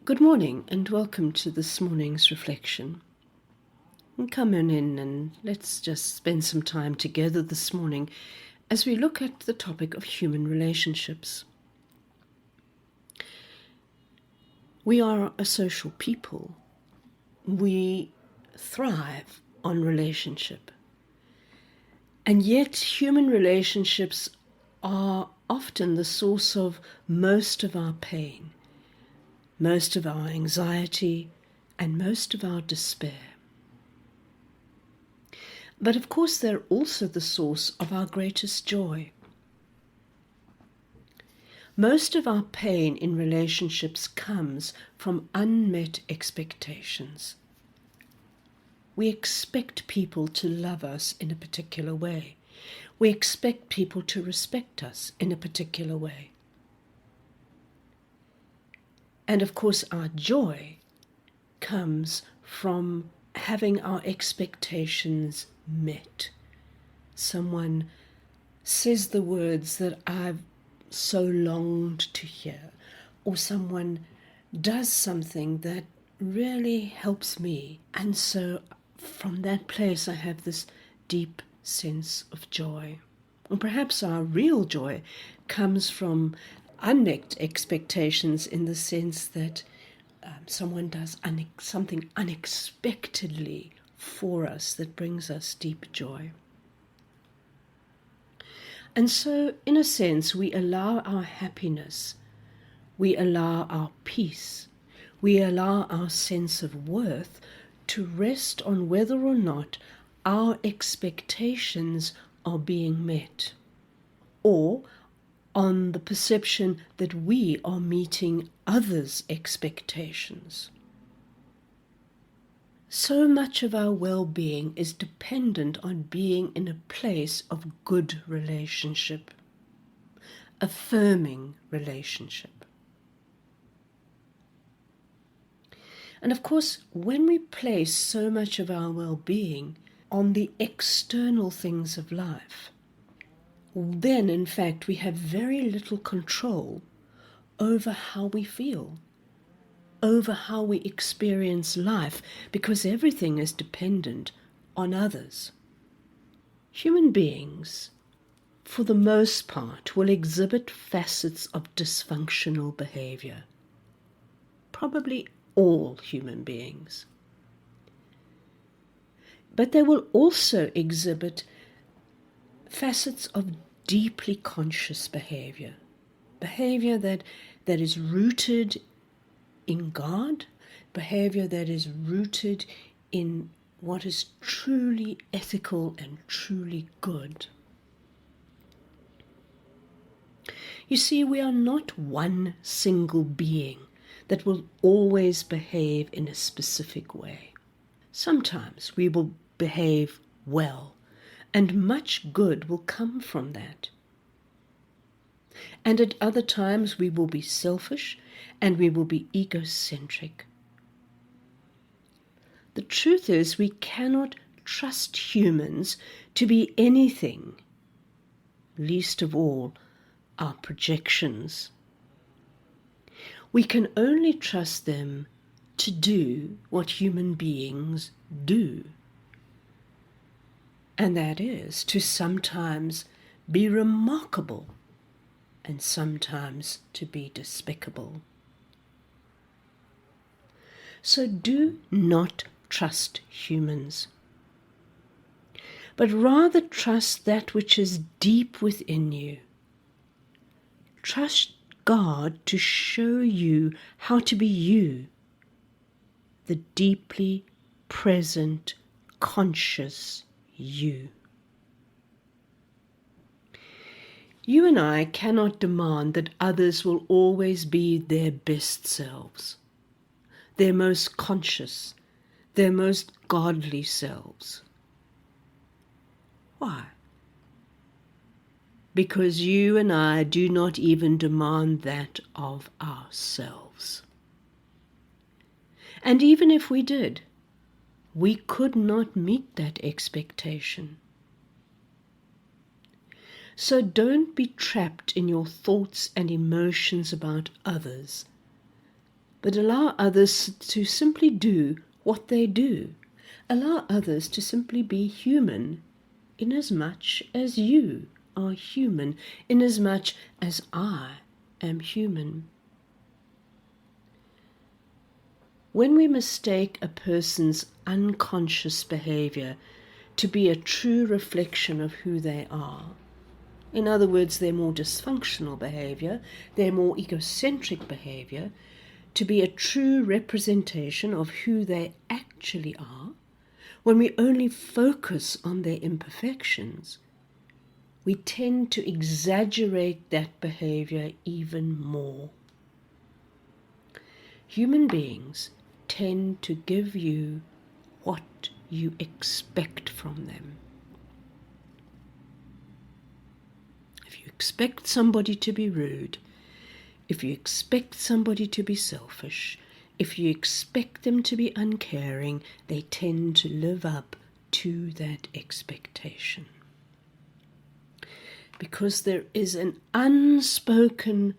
Good morning and welcome to this morning's reflection. And come on in and let's just spend some time together this morning as we look at the topic of human relationships. We are a social people. We thrive on relationship. And yet human relationships are often the source of most of our pain, most of our anxiety, and most of our despair. But of course, they're also the source of our greatest joy. Most of our pain in relationships comes from unmet expectations. We expect people to love us in a particular way. We expect people to respect us in a particular way. And of course, our joy comes from having our expectations met. Someone says the words that I've so longed to hear, or someone does something that really helps me. And so from that place I have this deep sense of joy. And perhaps our real joy comes from unmet expectations in the sense that someone does something unexpectedly for us that brings us deep joy. And so, in a sense, we allow our happiness, we allow our peace, we allow our sense of worth to rest on whether or not our expectations are being met, or on the perception that we are meeting others' expectations. So much of our well-being is dependent on being in a place of good relationship, affirming relationship. And of course, when we place so much of our well-being on the external things of life, then in fact we have very little control over how we feel, over how we experience life, because everything is dependent on others. Human beings, for the most part, will exhibit facets of dysfunctional behavior. Probably all human beings. But they will also exhibit facets of deeply conscious behavior that is rooted in God, behavior that is rooted in what is truly ethical and truly good. You see, we are not one single being that will always behave in a specific way. Sometimes we will behave well, and much good will come from that. And at other times we will be selfish and we will be egocentric. The truth is, we cannot trust humans to be anything, least of all our projections. We can only trust them to do what human beings do. And that is to sometimes be remarkable and sometimes to be despicable. So do not trust humans, but rather trust that which is deep within you. Trust God to show you how to be you, the deeply present, conscious you. You and I cannot demand that others will always be their best selves, their most conscious, their most godly selves. Why? Because you and I do not even demand that of ourselves. And even if we did, we could not meet that expectation. So don't be trapped in your thoughts and emotions about others, but allow others to simply do what they do. Allow others to simply be human, inasmuch as you are human, inasmuch as I am human. When we mistake a person's unconscious behavior to be a true reflection of who they are, in other words, their more dysfunctional behavior, their more egocentric behavior, to be a true representation of who they actually are, when we only focus on their imperfections, we tend to exaggerate that behavior even more. Human beings tend to give you what you expect from them. If you expect somebody to be rude, if you expect somebody to be selfish, if you expect them to be uncaring, they tend to live up to that expectation. Because there is an unspoken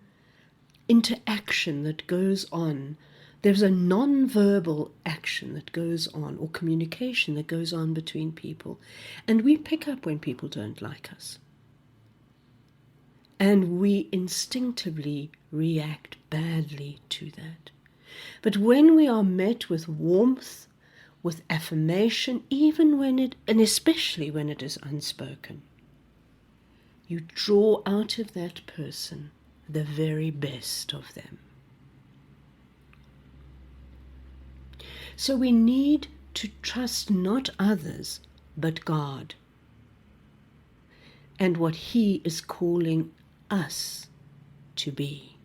interaction that goes on. There's a non-verbal action that goes on, or communication that goes on between people. And we pick up when people don't like us. And we instinctively react badly to that. But when we are met with warmth, with affirmation, even when and especially when it is unspoken, you draw out of that person the very best of them. So we need to trust not others, but God, and what He is calling us to be.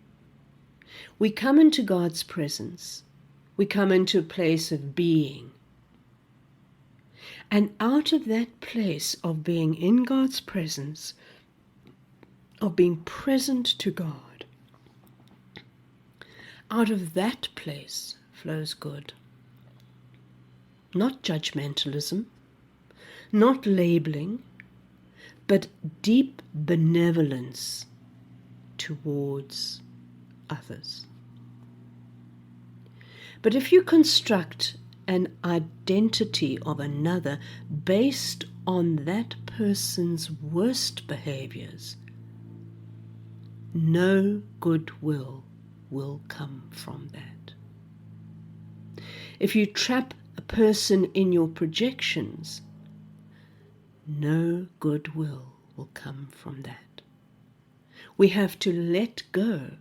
We come into God's presence. We come into a place of being. And out of that place of being in God's presence, of being present to God, out of that place flows good. Not judgmentalism, not labeling, but deep benevolence towards others. But if you construct an identity of another based on that person's worst behaviors, no goodwill will come from that. If you trap a person in your projections, no goodwill will come from that. We have to let go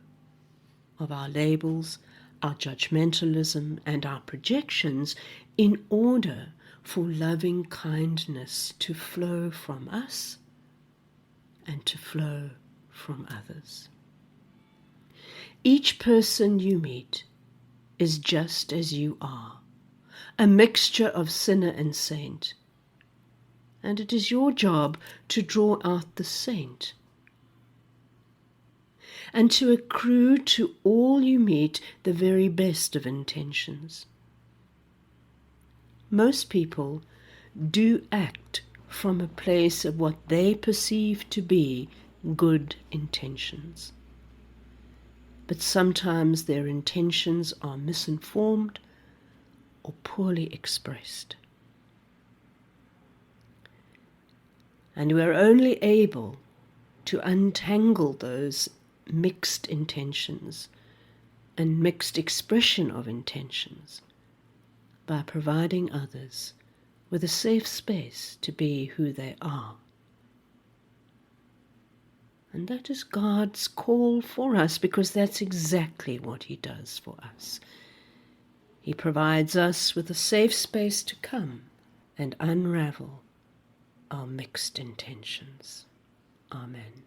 of our labels, our judgmentalism, and our projections in order for loving kindness to flow from us and to flow from others. Each person you meet is just as you are, a mixture of sinner and saint, and it is your job to draw out the saint and to accrue to all you meet the very best of intentions. Most people do act from a place of what they perceive to be good intentions. But sometimes their intentions are misinformed or poorly expressed. And we are only able to untangle those mixed intentions and mixed expression of intentions by providing others with a safe space to be who they are. And that is God's call for us, because that's exactly what He does for us. He provides us with a safe space to come and unravel our mixed intentions. Amen.